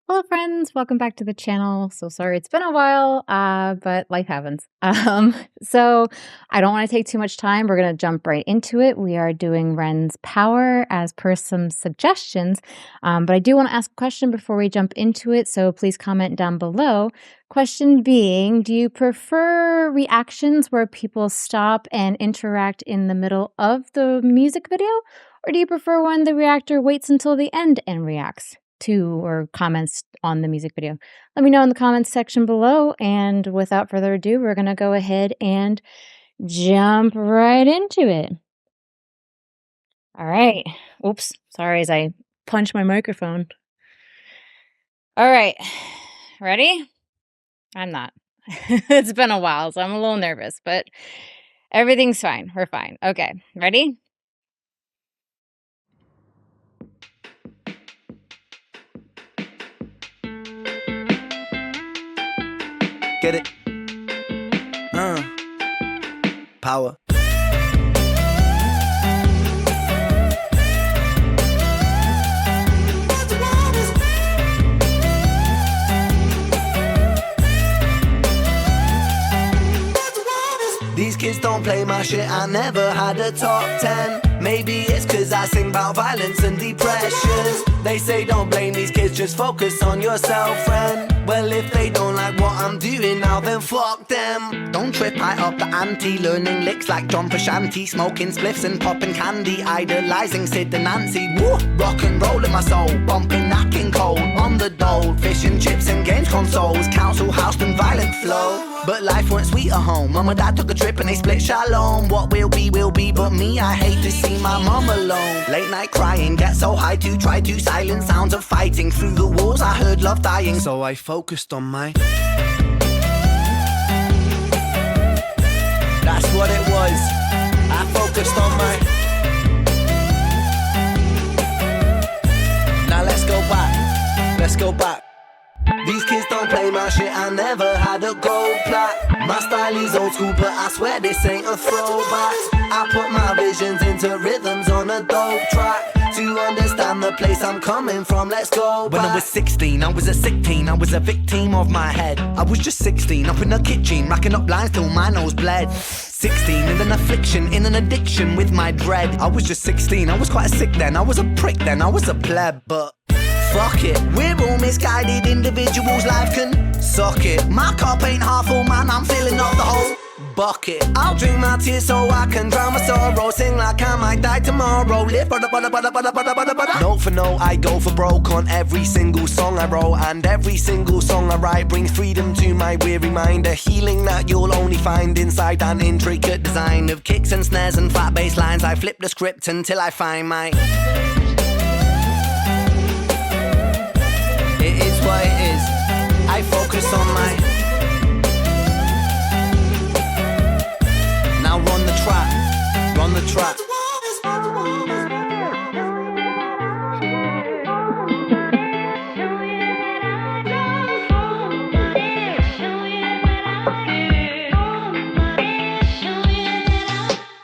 Hello, friends. Welcome back to the channel. So sorry it's been a while, but life happens. So I don't want to take too much time. We're going to jump right into it. We are doing Ren's Power as per some suggestions, but I do want to ask a question before we jump into it, so please comment down below. Question being, do you prefer reactions where people stop and interact in the middle of the music video, or do you prefer when the reactor waits until the end and reacts to or comments on the music video? Let me know in the comments section below. And without further ado, we're going to go ahead and jump right into it. All right. Oops. Sorry as I punched my microphone. All right. Ready? I'm not. It's been a while, so I'm a little nervous, but everything's fine. We're fine. Okay. Ready? Get it? Power. These kids don't play my shit, I never had a top 10. Maybe it's cause I sing about violence and depressions. They say don't blame these kids, just focus on yourself, friend. Well, if they don't like what I'm doing now, then fuck them. Don't trip, I up the ante, learning licks like John Frusciante, smoking spliffs and popping candy, idolizing Sid and Nancy. Woo! Rock and roll in my soul, bumping that King Cole on the dole, fish and chips and games consoles, council house and violent flow. But life weren't sweet at home. Mum and dad took a trip and they split shalom. What will be, but me, I hate to see my mum alone. Late night crying, get so high to try to silence sounds of fighting. Through the walls I heard love dying, so I focused on my... That's what it was. I focused on my... Now let's go back. Let's go back. These kids don't play my shit, I never had a gold plaque. My style is old school, but I swear this ain't a throwback. I put my visions into rhythms on a dope track. To understand the place I'm coming from, let's go back. When I was 16, I was a sick teen, I was a victim of my head. I was just 16, up in the kitchen, racking up lines till my nose bled. 16, in an affliction, in an addiction with my dread. I was just 16, I was quite sick then, I was a prick then, I was a pleb, but... fuck it, we're all misguided individuals, life can suck it. My cup ain't half full, man, I'm filling up the whole bucket. I'll drink my tears so I can drown my sorrow. Sing like I might die tomorrow. Live note for note, I go for broke on every single song I wrote. And every single song I write brings freedom to my weary mind. A healing that you'll only find inside an intricate design of kicks and snares and fat bass lines. I flip the script until I find my... It is what it is. I focus on my... Now run the track. Run the track.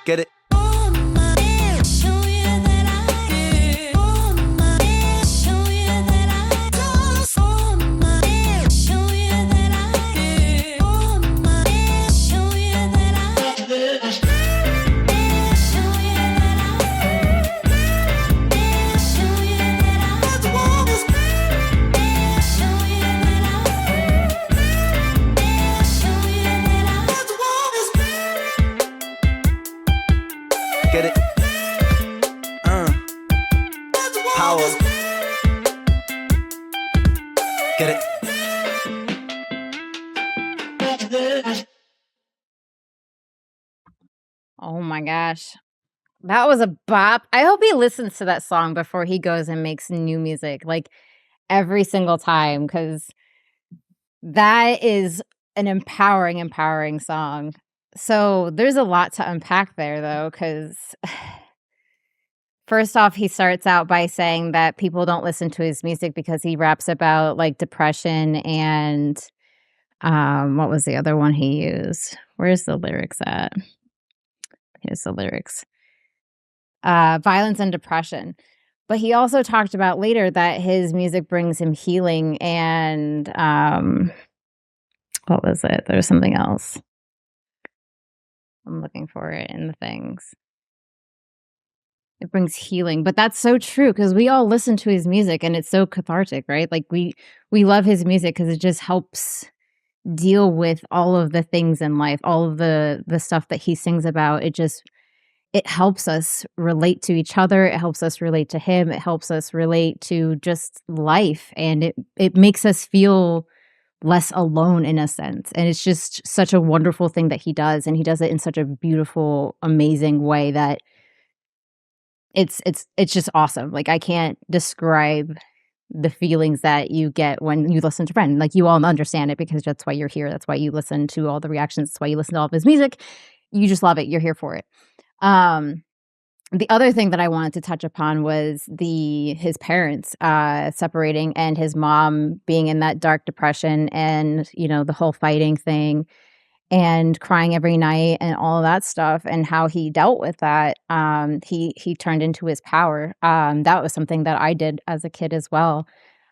Get it? Get it? Power. Get it? Oh my gosh. That was a bop. I hope he listens to that song before he goes and makes new music, like every single time, because that is an empowering song. So there's a lot to unpack there, though, because first off, he starts out by saying that people don't listen to his music because he raps about like depression and what was the other one he used? Where's the lyrics at? Here's the lyrics. Violence and depression. But he also talked about later that his music brings him healing and, what was it? There's something else. I'm looking for it in the things. It brings healing, but that's so true because we all listen to his music and it's so cathartic, right? Like, we love his music because it just helps deal with all of the things in life, all of the stuff that he sings about. It helps us relate to each other, it helps us relate to him, it helps us relate to just life, and it makes us feel less alone in a sense, and it's just such a wonderful thing that he does, and he does it in such a beautiful, amazing way that it's just awesome. Like, I can't describe the feelings that you get when you listen to Friend. Like, you all understand it because that's why you're here, that's why you listen to all the reactions, that's why you listen to all of his music. You just love it, you're here for it. The other thing that I wanted to touch upon was his parents separating and his mom being in that dark depression and, the whole fighting thing and crying every night and all of that stuff and how he dealt with that. He turned into his power. That was something that I did as a kid as well.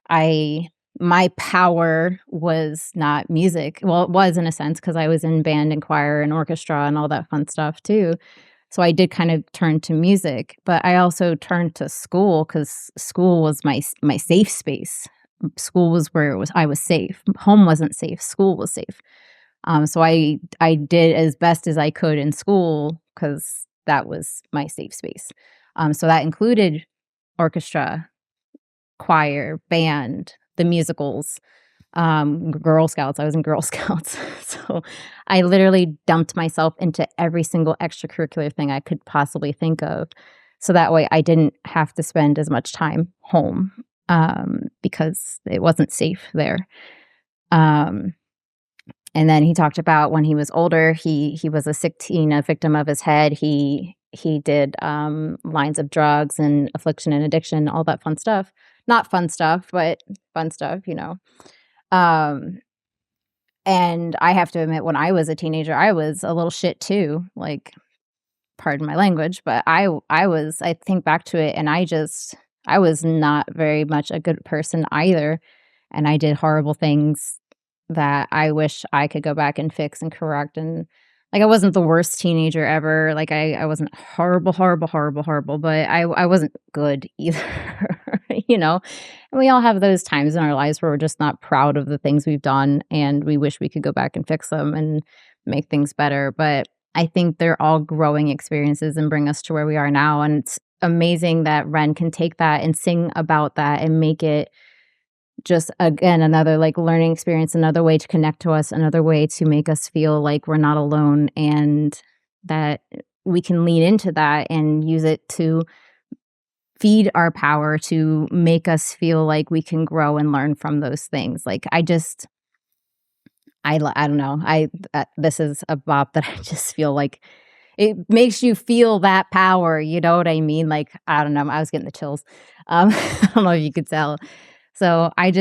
My power was not music. Well, it was in a sense because I was in band and choir and orchestra and all that fun stuff too. So I did kind of turn to music, but I also turned to school because school was my safe space. School was where I was safe. Home wasn't safe. School was safe. So I did as best as I could in school because that was my safe space. So that included orchestra, choir, band, the musicals, Girl Scouts. I was in Girl Scouts. So I literally dumped myself into every single extracurricular thing I could possibly think of. So that way I didn't have to spend as much time home because it wasn't safe there. And then he talked about when he was older, he was a sick teen, a victim of his head. He did lines of drugs and affliction and addiction, all that fun stuff. Not fun stuff, but fun stuff, And I have to admit, when I was a teenager, I was a little shit too. Like, pardon my language, but I think back to it, and I was not very much a good person either. And I did horrible things that I wish I could go back and fix and correct. And like, I wasn't the worst teenager ever. Like, I wasn't horrible, horrible, horrible, horrible, but I wasn't good either, And we all have those times in our lives where we're just not proud of the things we've done and we wish we could go back and fix them and make things better. But I think they're all growing experiences and bring us to where we are now. And it's amazing that Ren can take that and sing about that and make it just, again, another like learning experience, another way to connect to us, another way to make us feel like we're not alone and that we can lean into that and use it to feed our power, to make us feel like we can grow and learn from those things. Like, I don't know. This is a bop that I just feel like it makes you feel that power. You know what I mean? Like, I don't know. I was getting the chills. I don't know if you could tell. So oh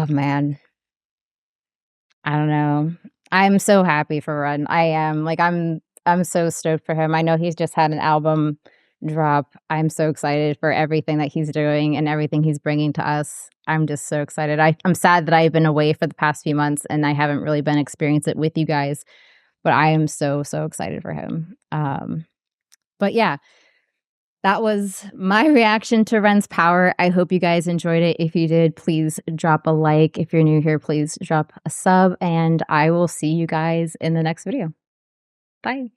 man, I don't know. I'm so happy for Run. I am. Like, I'm so stoked for him. I know he's just had an album drop. I'm so excited for everything that he's doing and everything he's bringing to us. I'm just so excited. I'm sad that I've been away for the past few months and I haven't really been experiencing it with you guys, but I am so, so excited for him. But yeah, that was my reaction to Ren's Power. I hope you guys enjoyed it. If you did, please drop a like. If you're new here, please drop a sub, and I will see you guys in the next video. Bye.